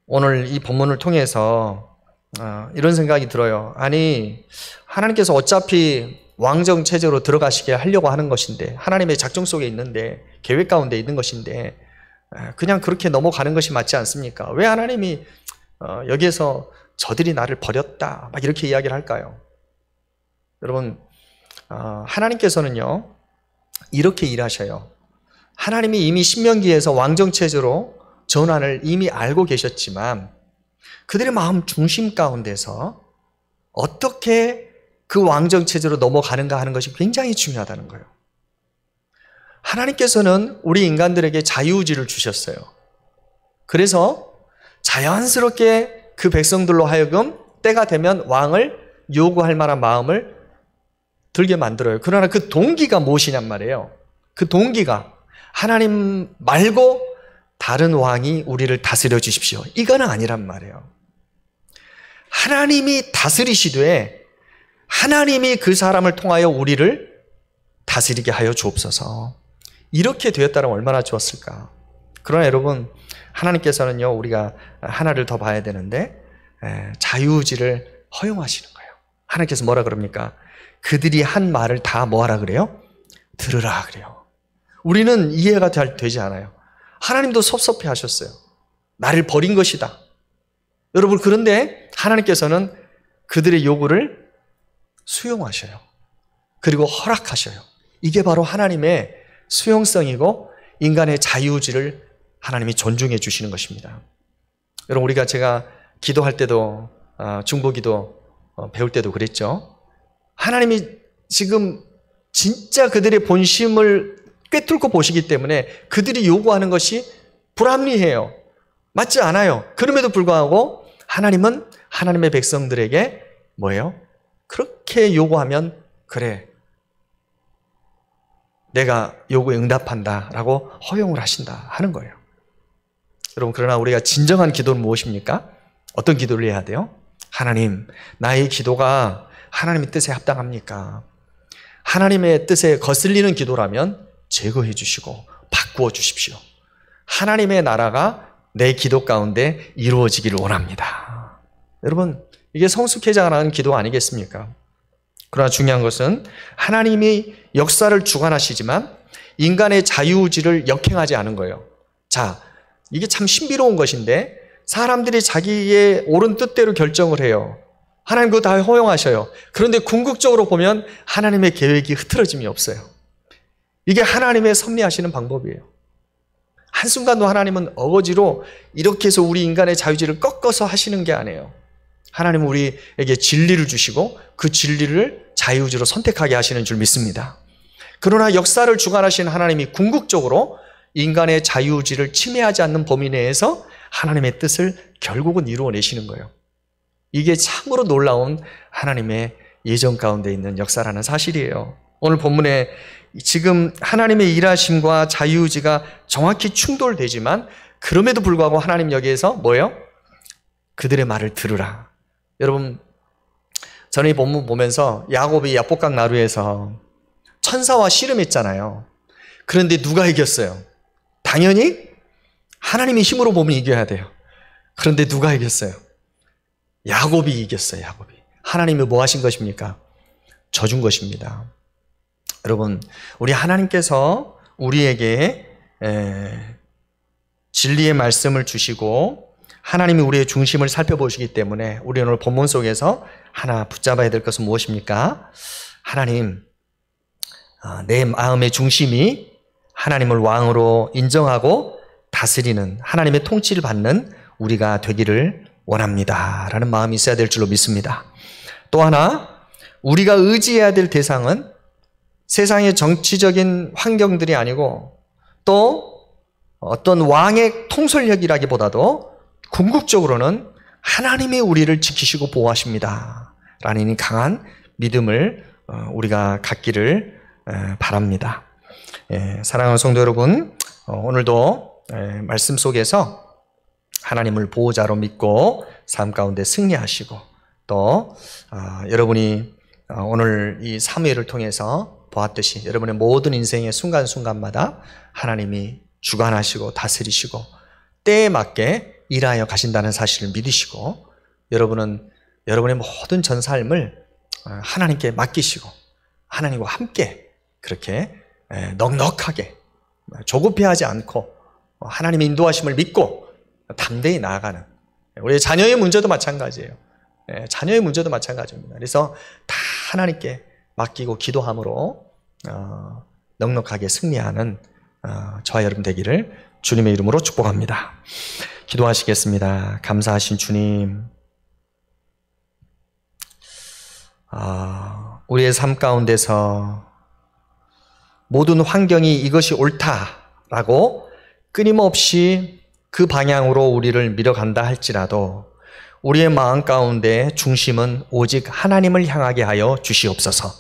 오늘 이 본문을 통해서 이런 생각이 들어요. 아니 하나님께서 어차피 왕정 체제로 들어가시게 하려고 하는 것인데 하나님의 작정 속에 있는데 계획 가운데 있는 것인데 그냥 그렇게 넘어가는 것이 맞지 않습니까? 왜 하나님이 여기에서 저들이 나를 버렸다 막 이렇게 이야기를 할까요? 여러분 하나님께서는요 이렇게 일하셔요. 하나님이 이미 신명기에서 왕정 체제로 전환을 이미 알고 계셨지만 그들의 마음 중심 가운데서 어떻게 그 왕정 체제로 넘어가는가 하는 것이 굉장히 중요하다는 거예요. 하나님께서는 우리 인간들에게 자유의지를 주셨어요. 그래서 자연스럽게 그 백성들로 하여금 때가 되면 왕을 요구할 만한 마음을 들게 만들어요. 그러나 그 동기가 무엇이냔 말이에요. 그 동기가 하나님 말고 다른 왕이 우리를 다스려 주십시오. 이거는 아니란 말이에요. 하나님이 다스리시되 하나님이 그 사람을 통하여 우리를 다스리게 하여 주옵소서. 이렇게 되었다면 얼마나 좋았을까. 그러나 여러분 하나님께서는요 우리가 하나를 더 봐야 되는데 자유의지를 허용하시는 거예요. 하나님께서 뭐라 그럽니까? 그들이 한 말을 다 뭐하라 그래요? 들으라 그래요. 우리는 이해가 되지 않아요. 하나님도 섭섭해 하셨어요. 나를 버린 것이다. 여러분 그런데 하나님께서는 그들의 요구를 수용하셔요. 그리고 허락하셔요. 이게 바로 하나님의 수용성이고 인간의 자유의지를 하나님이 존중해 주시는 것입니다. 여러분 제가 기도할 때도 중보기도 배울 때도 그랬죠. 하나님이 지금 진짜 그들의 본심을 꿰뚫고 보시기 때문에 그들이 요구하는 것이 불합리해요. 맞지 않아요. 그럼에도 불구하고 하나님은 하나님의 백성들에게 뭐예요? 그렇게 요구하면 그래 내가 요구에 응답한다 라고 허용을 하신다 하는 거예요. 여러분 그러나 우리가 진정한 기도는 무엇입니까? 어떤 기도를 해야 돼요? 하나님 나의 기도가 하나님의 뜻에 합당합니까? 하나님의 뜻에 거슬리는 기도라면 제거해 주시고 바꾸어 주십시오. 하나님의 나라가 내 기도 가운데 이루어지기를 원합니다. 여러분 이게 성숙해져야 하는 기도 아니겠습니까? 그러나 중요한 것은 하나님이 역사를 주관하시지만 인간의 자유의지를 역행하지 않은 거예요. 자, 이게 참 신비로운 것인데 사람들이 자기의 옳은 뜻대로 결정을 해요. 하나님 그거 다 허용하셔요. 그런데 궁극적으로 보면 하나님의 계획이 흐트러짐이 없어요. 이게 하나님의 섭리하시는 방법이에요. 한순간도 하나님은 어거지로 이렇게 해서 우리 인간의 자유의지를 꺾어서 하시는 게 아니에요. 하나님은 우리에게 진리를 주시고 그 진리를 자유의지로 선택하게 하시는 줄 믿습니다. 그러나 역사를 주관하시는 하나님이 궁극적으로 인간의 자유의지를 침해하지 않는 범위 내에서 하나님의 뜻을 결국은 이루어내시는 거예요. 이게 참으로 놀라운 하나님의 예정 가운데 있는 역사라는 사실이에요. 오늘 본문에 지금 하나님의 일하심과 자유의지가 정확히 충돌되지만 그럼에도 불구하고 하나님 여기에서 뭐예요? 그들의 말을 들으라. 여러분 저는 이 본문 보면서 야곱이 야복강 나루에서 천사와 씨름했잖아요. 그런데 누가 이겼어요? 당연히 하나님의 힘으로 보면 이겨야 돼요. 그런데 누가 이겼어요? 야곱이 이겼어요. 야곱이. 하나님이 뭐 하신 것입니까? 져준 것입니다. 여러분 우리 하나님께서 우리에게 진리의 말씀을 주시고 하나님이 우리의 중심을 살펴보시기 때문에 우리 오늘 본문 속에서 하나 붙잡아야 될 것은 무엇입니까? 하나님, 내 마음의 중심이 하나님을 왕으로 인정하고 다스리는 하나님의 통치를 받는 우리가 되기를 원합니다 라는 마음이 있어야 될 줄로 믿습니다. 또 하나, 우리가 의지해야 될 대상은 세상의 정치적인 환경들이 아니고 또 어떤 왕의 통솔력이라기보다도 궁극적으로는 하나님이 우리를 지키시고 보호하십니다 라는 이 강한 믿음을 우리가 갖기를 바랍니다. 사랑하는 성도 여러분, 오늘도 말씀 속에서 하나님을 보호자로 믿고 삶 가운데 승리하시고 또 여러분이 오늘 이 사무엘을 통해서 보았듯이 여러분의 모든 인생의 순간순간마다 하나님이 주관하시고 다스리시고 때에 맞게 일하여 가신다는 사실을 믿으시고 여러분은 여러분의 모든 전 삶을 하나님께 맡기시고 하나님과 함께 그렇게 넉넉하게 조급해하지 않고 하나님의 인도하심을 믿고 담대히 나아가는 우리 자녀의 문제도 마찬가지예요. 자녀의 문제도 마찬가지입니다. 그래서 다 하나님께 맡기고 기도함으로 넉넉하게 승리하는 저와 여러분 되기를 주님의 이름으로 축복합니다. 기도하시겠습니다. 감사하신 주님, 우리의 삶 가운데서 모든 환경이 이것이 옳다라고 끊임없이 그 방향으로 우리를 밀어간다 할지라도 우리의 마음 가운데 중심은 오직 하나님을 향하게 하여 주시옵소서.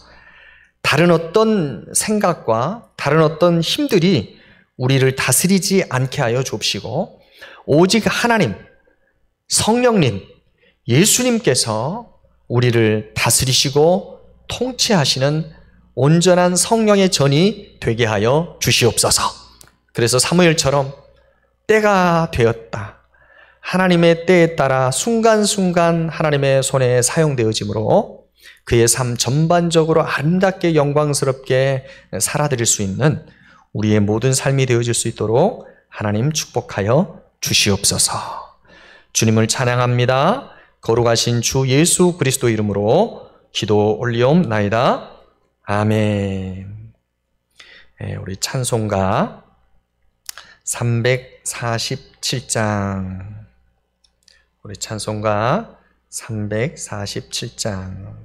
다른 어떤 생각과 다른 어떤 힘들이 우리를 다스리지 않게 하여 주옵시고 오직 하나님, 성령님, 예수님께서 우리를 다스리시고 통치하시는 온전한 성령의 전이 되게 하여 주시옵소서. 그래서 사무엘처럼 때가 되었다. 하나님의 때에 따라 순간순간 하나님의 손에 사용되어지므로 그의 삶 전반적으로 아름답게 영광스럽게 살아드릴 수 있는 우리의 모든 삶이 되어질 수 있도록 하나님 축복하여 주시옵소서. 주님을 찬양합니다. 거룩하신 주 예수 그리스도 이름으로 기도 올리옵나이다. 아멘. 우리 찬송가 347장, 우리 찬송가 347장.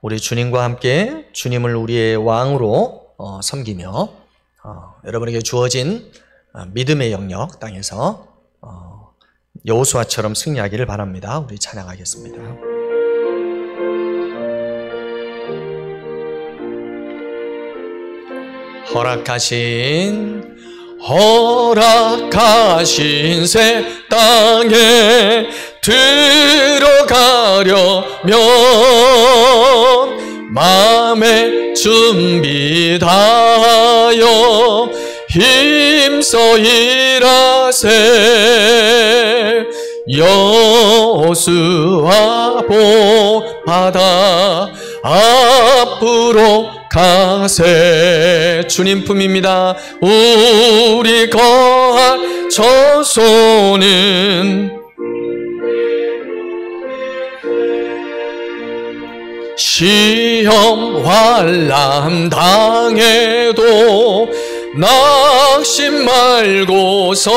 우리 주님과 함께 주님을 우리의 왕으로 섬기며 여러분에게 주어진 믿음의 영역 땅에서 여호수아처럼 승리하기를 바랍니다. 우리 찬양하겠습니다. 허락하신 새 땅에 들어가려면 마음의 준비 다하여 힘써 일하세. 여호수아 복받아 앞으로 가세. 주님 품입니다. 우리 거할 저소는 시험 환난 당해도 낙심 말고서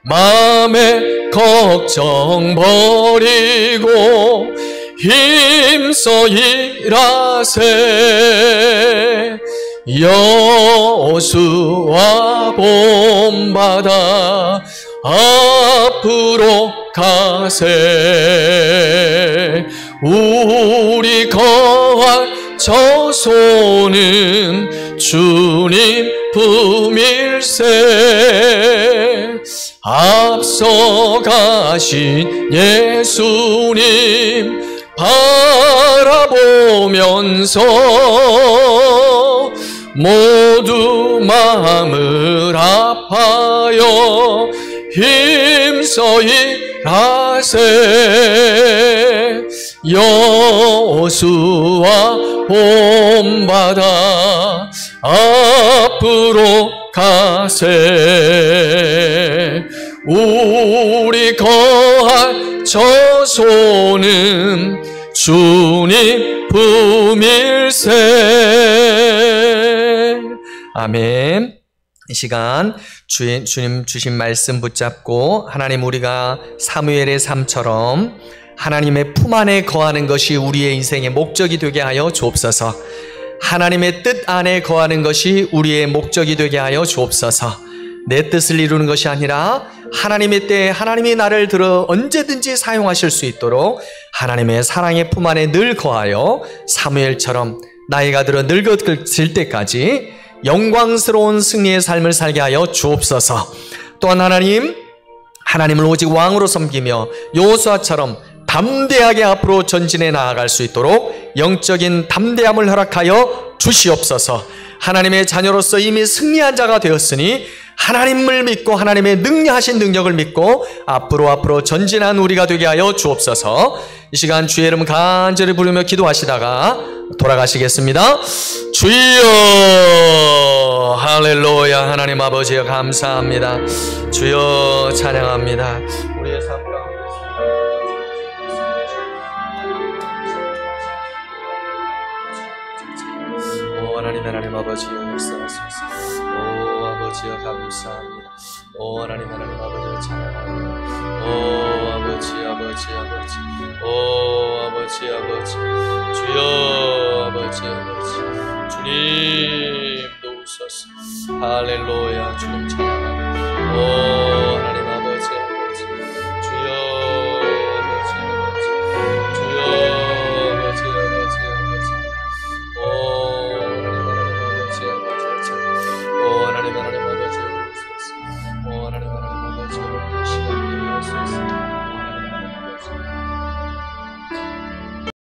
마음의 걱정 버리고 힘써 일하세. 여호수아 본받아 앞으로 가세. 우리 거할 저소는 주님 품일세. 앞서가신 예수님 바라보면서 모두 마음을 아파요 힘써 일하세. 여호수아 본받아 앞으로 가세. 우리 거할 저소는 주님 품일세. 아멘. 이 시간 주님 주신 말씀 붙잡고 하나님, 우리가 사무엘의 삶처럼 하나님의 품 안에 거하는 것이 우리의 인생의 목적이 되게 하여 주옵소서. 하나님의 뜻 안에 거하는 것이 우리의 목적이 되게 하여 주옵소서. 내 뜻을 이루는 것이 아니라 하나님의 때에 하나님이 나를 들어 언제든지 사용하실 수 있도록 하나님의 사랑의 품 안에 늘 거하여 사무엘처럼 나이가 들어 늙어질 때까지 영광스러운 승리의 삶을 살게 하여 주옵소서. 또한 하나님을 오직 왕으로 섬기며 여호수아처럼 담대하게 앞으로 전진해 나아갈 수 있도록 영적인 담대함을 허락하여 주시옵소서. 하나님의 자녀로서 이미 승리한 자가 되었으니 하나님을 믿고 하나님의 능력하신 능력을 믿고 앞으로 전진한 우리가 되게 하여 주옵소서. 이 시간 주의 이름 간절히 부르며 기도하시다가 돌아가시겠습니다. 주여, 할렐루야. 하나님 아버지여 감사합니다. 주여 찬양합니다. 우리의 삶 가운데 하나님 아버지여 역사하소서. 오 아버지여 감사합니다. 오 하나님 아버지여 찬양합니다. 오 아버지 오 아버지 주여 아버지 주님 도우소서. 할렐루야. 주님 찬양합니다. 오